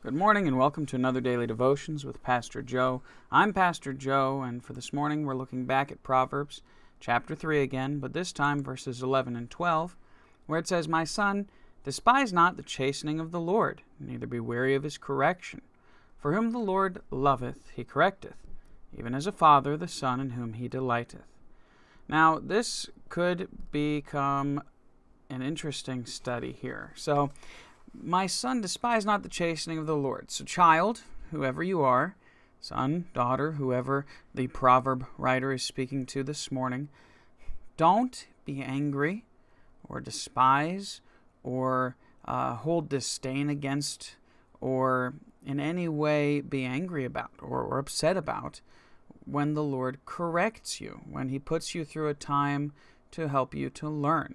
Good morning and welcome to another Daily Devotions with Pastor Joe. I'm Pastor Joe, and for this morning we're looking back at Proverbs chapter 3 again, but this time verses 11 and 12, where it says, "My son, despise not the chastening of the Lord, neither be weary of his correction. For whom the Lord loveth, he correcteth, even as a father the son in whom he delighteth." Now, this could become an interesting study here. So, my son, despise not the chastening of the Lord. So, child, whoever you are, son, daughter, whoever the proverb writer is speaking to this morning, don't be angry or despise or hold disdain against or in any way be angry about or upset about when the Lord corrects you, when he puts you through a time to help you to learn.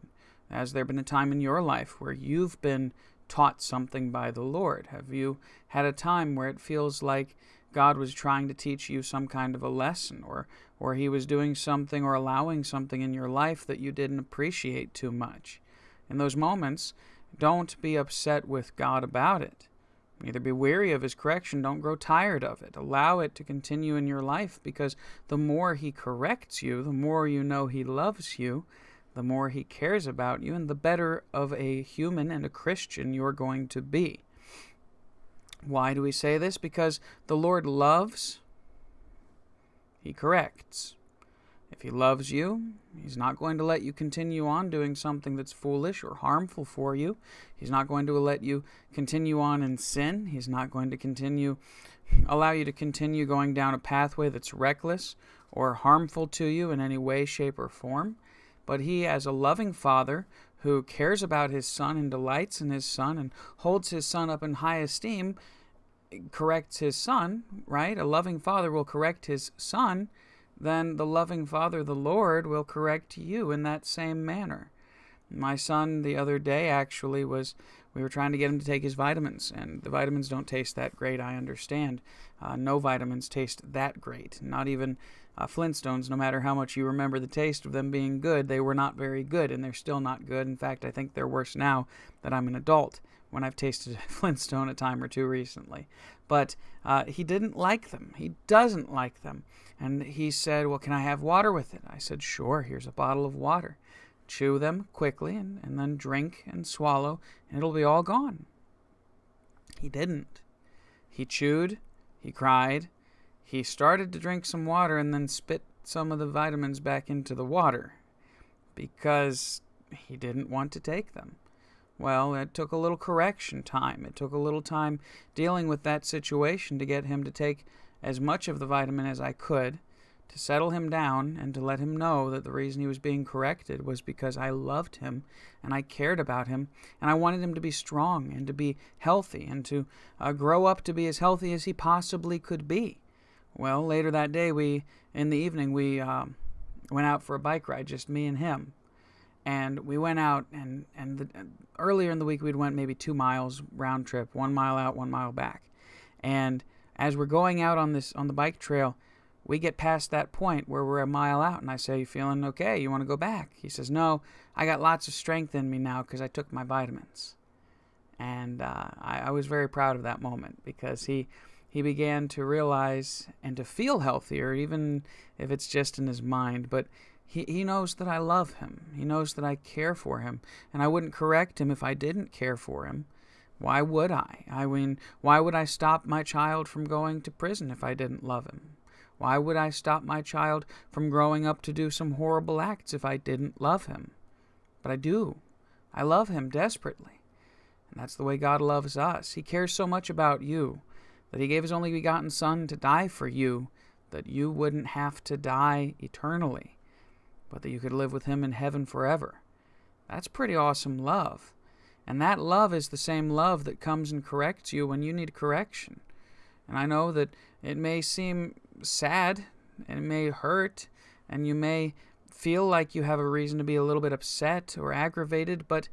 Has there been a time in your life where you've been taught something by the Lord? Have you had a time where it feels like God was trying to teach you some kind of a lesson, or he was doing something or allowing something in your life that you didn't appreciate too much? In those moments, don't be upset with God about it. Neither be weary of his correction. Don't grow tired of it. Allow it to continue in your life, because the more he corrects you, the more you know he loves you, the more he cares about you, and the better of a human and a Christian you're going to be. Why do we say this? Because the Lord loves, he corrects. If he loves you, he's not going to let you continue on doing something that's foolish or harmful for you. He's not going to let you continue on in sin. He's not going to allow you to continue going down a pathway that's reckless or harmful to you in any way, shape, or form. But he, as a loving father who cares about his son and delights in his son and holds his son up in high esteem, corrects his son, right? A loving father will correct his son. Then the loving Father, the Lord, will correct you in that same manner. My son the other day we were trying to get him to take his vitamins, and the vitamins don't taste that great, I understand. No vitamins taste that great, not even Flintstones. No matter how much you remember the taste of them being good, they were not very good, and they're still not good. In fact, I think they're worse now that I'm an adult, when I've tasted a Flintstone a time or two recently. But he didn't like them. He doesn't like them. And he said, "Well, can I have water with it?" I said, "Sure, here's a bottle of water. Chew them quickly and then drink and swallow, and it'll be all gone." He didn't. He chewed, he cried, he started to drink some water and then spit some of the vitamins back into the water because he didn't want to take them. Well, it took a little correction time. It took a little time dealing with that situation to get him to take as much of the vitamin as I could, to settle him down and to let him know that the reason he was being corrected was because I loved him and I cared about him and I wanted him to be strong and to be healthy and to grow up to be as healthy as he possibly could be. Well, later that day, in the evening, we went out for a bike ride, just me and him. And we went out, and earlier in the week, we'd went maybe 2 miles round trip, 1 mile out, 1 mile back. And as we're going out on the bike trail, we get past that point where we're a mile out, and I say, "You feeling okay? You want to go back?" He says, "No, I got lots of strength in me now because I took my vitamins." And I was very proud of that moment, because he began to realize and to feel healthier, even if it's just in his mind. But he knows that I love him. He knows that I care for him, and I wouldn't correct him if I didn't care for him. Why would I? I mean, why would I stop my child from going to prison if I didn't love him? Why would I stop my child from growing up to do some horrible acts if I didn't love him? But I do. I love him desperately. And that's the way God loves us. He cares so much about you that he gave his only begotten Son to die for you, that you wouldn't have to die eternally, but that you could live with him in heaven forever. That's pretty awesome love. And that love is the same love that comes and corrects you when you need correction. And I know that it may seem sad, and it may hurt, and you may feel like you have a reason to be a little bit upset or aggravated, but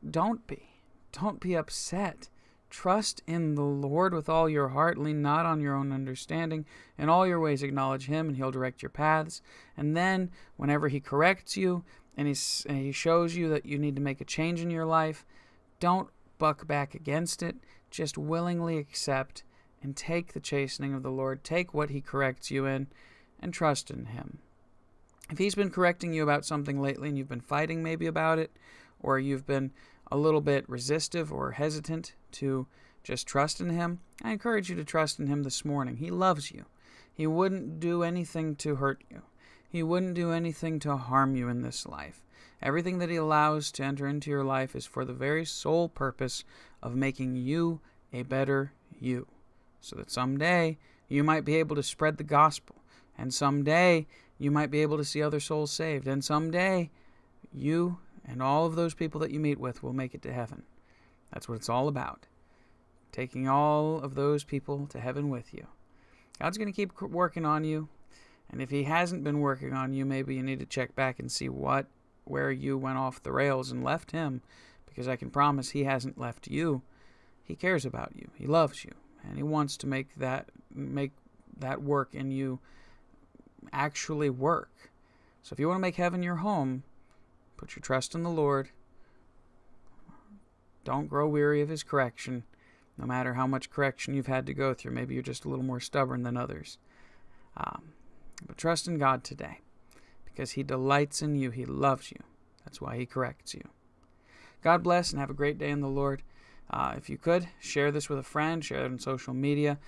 don't be. Don't be upset. Trust in the Lord with all your heart. Lean not on your own understanding. In all your ways acknowledge him, and he'll direct your paths. And then, whenever he corrects you and he shows you that you need to make a change in your life, don't buck back against it. just willingly accept and take the chastening of the Lord, take what he corrects you in, and trust in him. If he's been correcting you about something lately and you've been fighting maybe about it, or you've been a little bit resistive or hesitant to just trust in him, I encourage you to trust in him this morning. He loves you. He wouldn't do anything to hurt you. He wouldn't do anything to harm you in this life. Everything that he allows to enter into your life is for the very sole purpose of making you a better you, so that someday you might be able to spread the gospel, and someday you might be able to see other souls saved, and someday you and all of those people that you meet with will make it to heaven. That's what it's all about, taking all of those people to heaven with you. God's going to keep working on you, and if he hasn't been working on you, maybe you need to check back and see where you went off the rails and left him, because I can promise he hasn't left you. He cares about you. He loves you, and he wants to make that work in you actually work. So if you want to make heaven your home, put your trust in the Lord. Don't grow weary of his correction, no matter how much correction you've had to go through. Maybe you're just a little more stubborn than others. But trust in God today, because he delights in you. He loves you. That's why he corrects you. God bless and have a great day in the Lord. If you could, share this with a friend, share it on social media.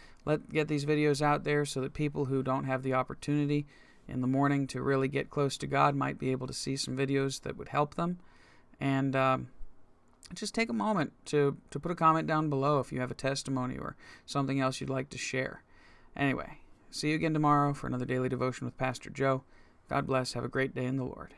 Get these videos out there so that people who don't have the opportunity in the morning to really get close to God might be able to see some videos that would help them. And just take a moment to put a comment down below if you have a testimony or something else you'd like to share. Anyway, see you again tomorrow for another daily devotion with Pastor Joe. God bless. Have a great day in the Lord.